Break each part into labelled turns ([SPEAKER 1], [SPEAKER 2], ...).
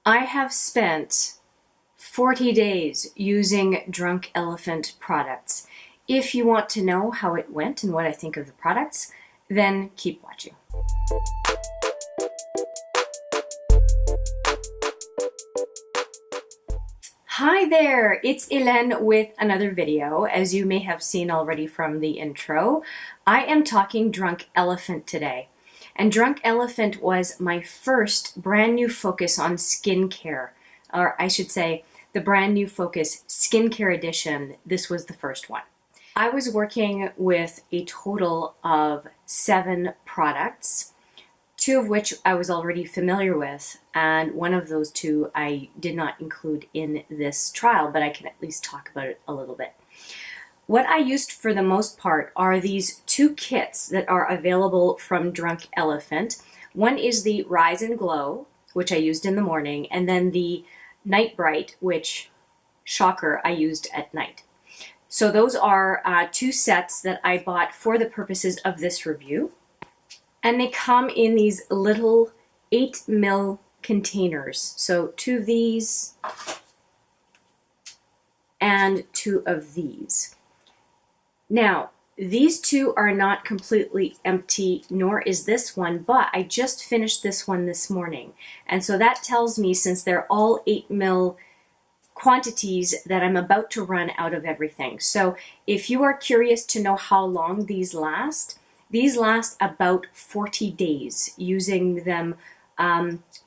[SPEAKER 1] I have spent 40 days using Drunk Elephant products. If you want to know how it went and what I think of the products, then keep watching. Hi there, it's Hélène with another video. As you may have seen already from the intro, I am talking Drunk Elephant today. And Drunk Elephant was my first brand new focus on skincare, or I should say the brand new focus skincare edition. This was the first one. I was working with a total of 7 products, 2 of which I was already familiar with, and one of those 2 I did not include in this trial, but I can at least talk about it a little bit. What I used for the most part are these 2 kits that are available from Drunk Elephant. One is the Rise and Glow, which I used in the morning, and then the Night Bright, which, shocker, I used at night. So those are 2 sets that I bought for the purposes of this review. And they come in these little 8 ml containers. So 2 of these and 2 of these. Now, these 2 are not completely empty, nor is this one, but I just finished this one this morning. And so that tells me, since they're all 8 ml quantities, that I'm about to run out of everything. So if you are curious to know how long these last about 40 days. Using them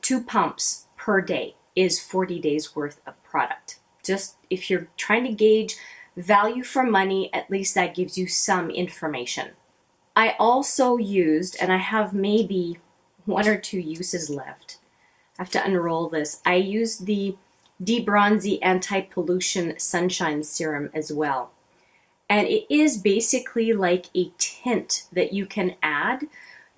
[SPEAKER 1] 2 pumps per day is 40 days worth of product. Just if you're trying to gauge value for money, at least that gives you some information. I also used, and I have maybe 1 or 2 uses left. I have to unroll this. I used the D-Bronzi Anti-Pollution Sunshine Serum as well. And it is basically like a tint that you can add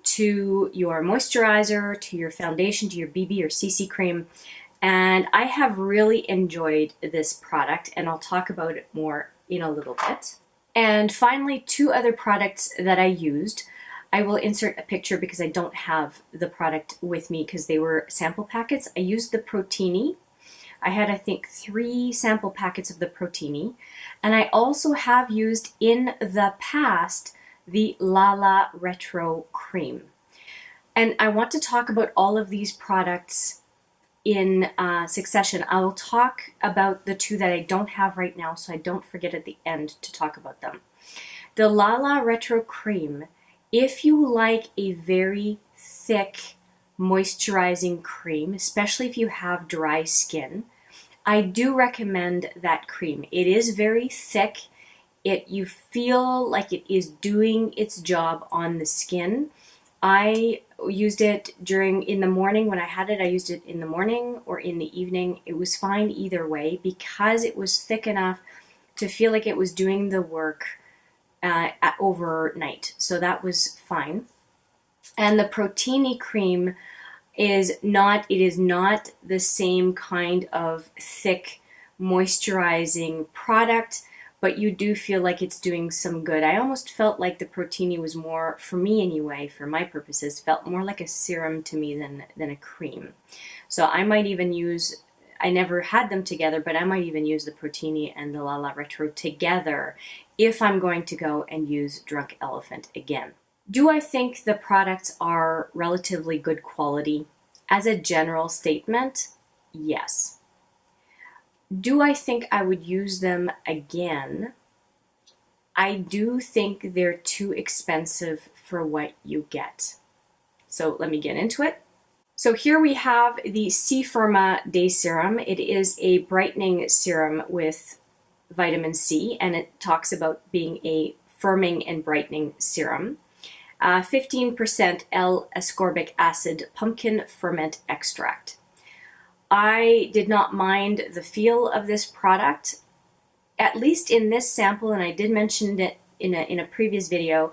[SPEAKER 1] to your moisturizer, to your foundation, to your BB or CC cream. And I have really enjoyed this product, and I'll talk about it more in a little bit. And finally, 2 other products that I used. I will insert a picture because I don't have the product with me because they were sample packets. I used the Protini. I had, I think, 3 sample packets of the Protini. And I also have used in the past the Lala Retro Cream. And I want to talk about all of these products in succession. I will talk about the 2 that I don't have right now so I don't forget at the end to talk about them. The Lala Retro Cream, if you like a very thick moisturizing cream, especially if you have dry skin, I do recommend that cream. It is very thick. You feel like it is doing its job on the skin. I used it in the morning when I had it. I used it in the morning or in the evening. It was fine either way because it was thick enough to feel like it was doing the work overnight. So that was fine. And the Protini cream is not the same kind of thick moisturizing product, but you do feel like it's doing some good. I almost felt like the Protini was more, for me anyway, for my purposes, felt more like a serum to me than a cream. So I might even use, I never had them together, but I might even use the Protini and the Lala Retro together if I'm going to go and use Drunk Elephant again. Do I think the products are relatively good quality? As a general statement, yes. Do I think I would use them again? I do think they're too expensive for what you get. So let me get into it. So here we have the C-Firma Day Serum. It is a brightening serum with vitamin C, and it talks about being a firming and brightening serum. 15% L-ascorbic acid pumpkin ferment extract. I did not mind the feel of this product, at least in this sample, and I did mention it in a previous video.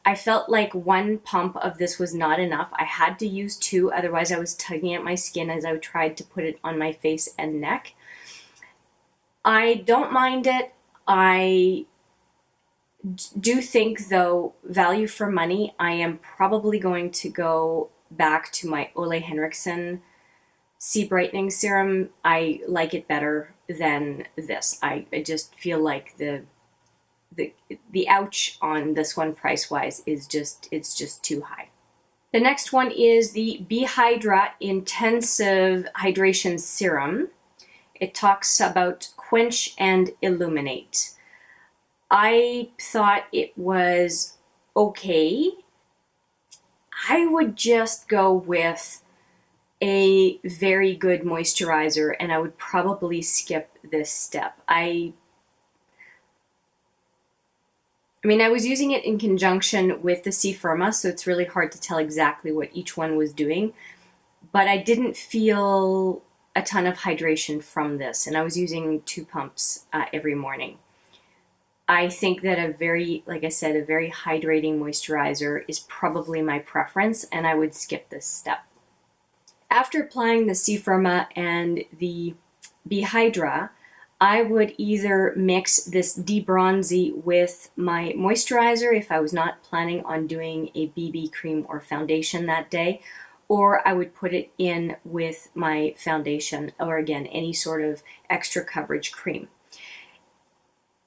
[SPEAKER 1] I felt like 1 pump of this was not enough. I had to use 2, otherwise I was tugging at my skin as I tried to put it on my face and neck. I don't mind it. I do think, though, value for money, I am probably going to go back to my Ole Henriksen C Brightening Serum, I like it better than this. I just feel like the ouch on this one price-wise is it's just too high. The next one is the B-Hydra Intensive Hydration Serum. It talks about quench and illuminate. I thought it was okay. I would just go with a very good moisturizer, and I would probably skip this step. I mean, I was using it in conjunction with the C-Firma, so it's really hard to tell exactly what each one was doing, but I didn't feel a ton of hydration from this, and I was using 2 pumps every morning. I think that like I said, a very hydrating moisturizer is probably my preference, and I would skip this step. After applying the C-Firma and the B-Hydra, I would either mix this D-Bronzi with my moisturizer if I was not planning on doing a BB cream or foundation that day, or I would put it in with my foundation, or again, any sort of extra coverage cream.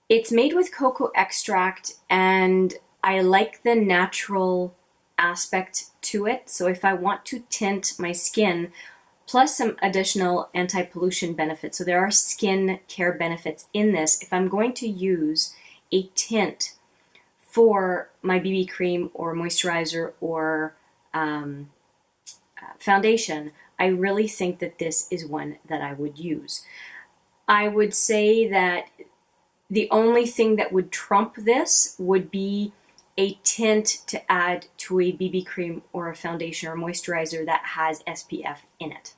[SPEAKER 1] It's made with cocoa extract, and I like the natural aspect to it. So if I want to tint my skin, plus some additional anti-pollution benefits, so there are skin care benefits in this. If I'm going to use a tint for my BB cream or moisturizer or foundation, I really think that this is one that I would use. I would say that the only thing that would trump this would be a tint to add to a BB cream or a foundation or moisturizer that has SPF in it.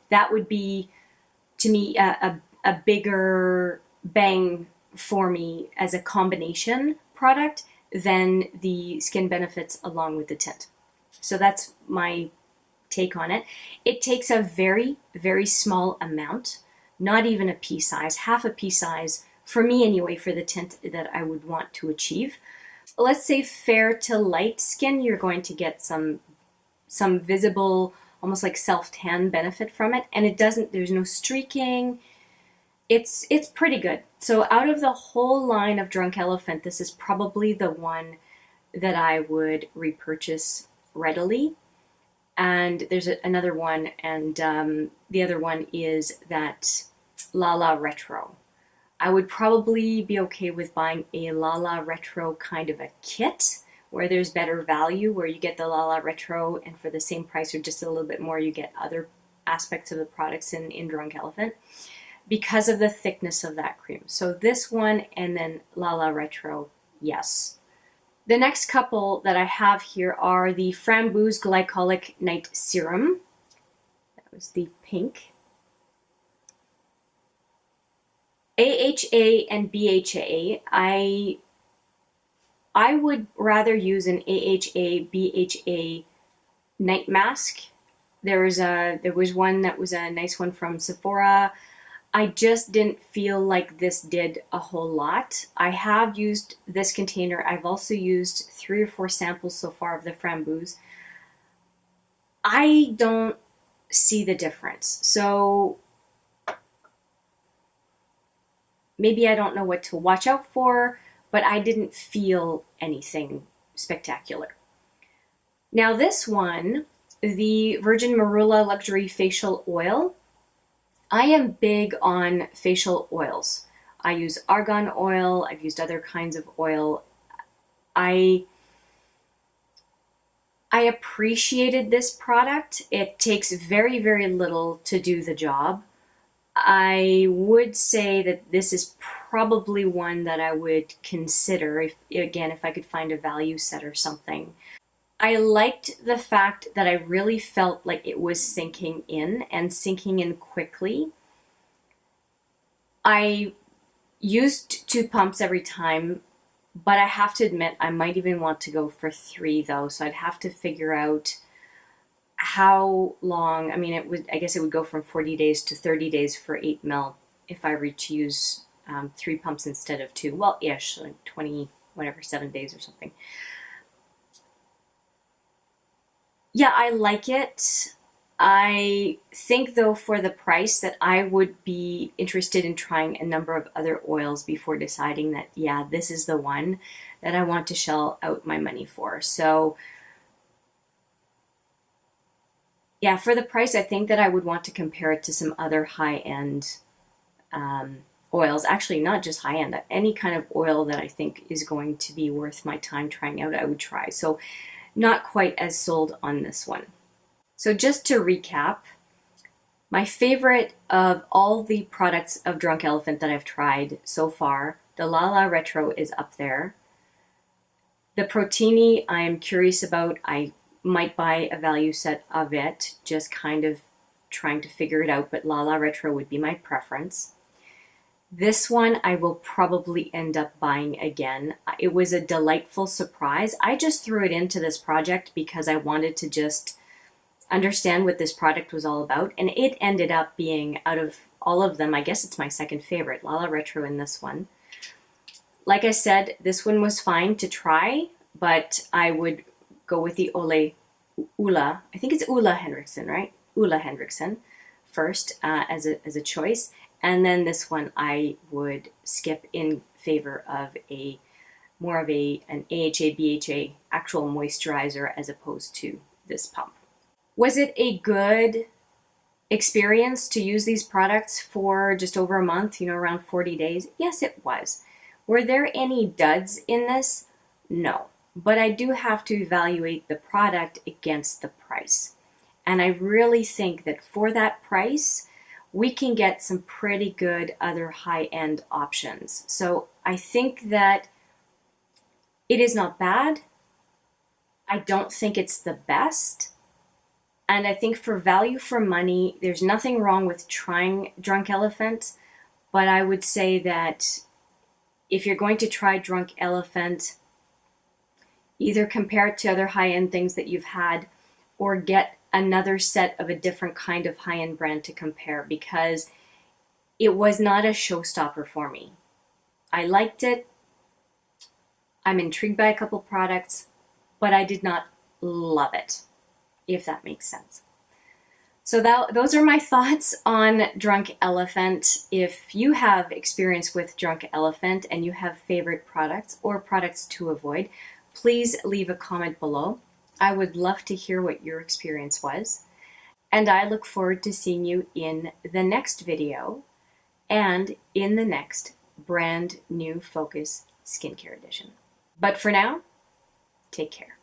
[SPEAKER 1] That would be, to me, a bigger bang for me as a combination product than the skin benefits along with the tint. So that's my take on it. It takes a very, very small amount, not even a pea size, half a pea size, for me anyway, for the tint that I would want to achieve. Let's say fair to light skin, you're going to get some visible, almost like self-tan benefit from it, and there's no streaking. It's pretty good. So out of the whole line of Drunk Elephant, this is probably the one that I would repurchase readily. And there's another one, and the other one is that Lala Retro. I would probably be okay with buying a Lala Retro kind of a kit where there's better value, where you get the Lala Retro and for the same price or just a little bit more, you get other aspects of the products in Drunk Elephant because of the thickness of that cream. So this one and then Lala Retro, yes. The next couple that I have here are the Framboos Glycolic Night Serum. That was the pink. AHA and BHA, I would rather use an AHA BHA night mask. There was one that was a nice one from Sephora. I just didn't feel like this did a whole lot. I have used this container. I've also used 3 or 4 samples so far of the Framboos. I don't see the difference. So maybe I don't know what to watch out for, but I didn't feel anything spectacular. Now this one, the Virgin Marula Luxury Facial Oil, I am big on facial oils. I use argan oil, I've used other kinds of oil. I appreciated this product. It takes very, very little to do the job. I would say that this is probably one that I would consider if I could find a value set or something. I liked the fact that I really felt like it was sinking in and sinking in quickly. I used 2 pumps every time, but I have to admit I might even want to go for 3 though, so I'd have to figure out how long. I mean, I guess it would go from 40 days to 30 days for 8 ml if I were to use 3 pumps instead of 2. Well, ish, like 7 days or something. Yeah, I like it. I think though for the price that I would be interested in trying a number of other oils before deciding that, yeah, this is the one that I want to shell out my money for. So yeah, for the price, I think that I would want to compare it to some other high-end oils. Actually, not just high-end, any kind of oil that I think is going to be worth my time trying out, I would try. So not quite as sold on this one. So just to recap, my favorite of all the products of Drunk Elephant that I've tried so far, the Lala Retro is up there. The Protini I'm curious about. I might buy a value set of it, just kind of trying to figure it out, but Lala Retro would be my preference. This one I will probably end up buying again. It was a delightful surprise. I just threw it into this project because I wanted to just understand what this product was all about, and it ended up being, out of all of them, I guess it's my second favorite, Lala Retro in this one. Like I said, this one was fine to try, but I would go with the Olay Ula. I think it's Ula Henriksen, right? Ula Henriksen first as a choice, and then this one I would skip in favor of an AHA BHA actual moisturizer as opposed to this pump. Was it a good experience to use these products for just over a month, around 40 days? Yes, it was. Were there any duds in this? No. But I do have to evaluate the product against the price. And I really think that for that price, we can get some pretty good other high-end options. So I think that it is not bad. I don't think it's the best. And I think for value for money, there's nothing wrong with trying Drunk Elephant, but I would say that if you're going to try Drunk Elephant, either compare it to other high-end things that you've had or get another set of a different kind of high-end brand to compare, because it was not a showstopper for me. I liked it. I'm intrigued by a couple products, but I did not love it, if that makes sense. So those are my thoughts on Drunk Elephant. If you have experience with Drunk Elephant and you have favorite products or products to avoid, please leave a comment below. I would love to hear what your experience was. And I look forward to seeing you in the next video and in the next brand new Focus Skincare Edition. But for now, take care.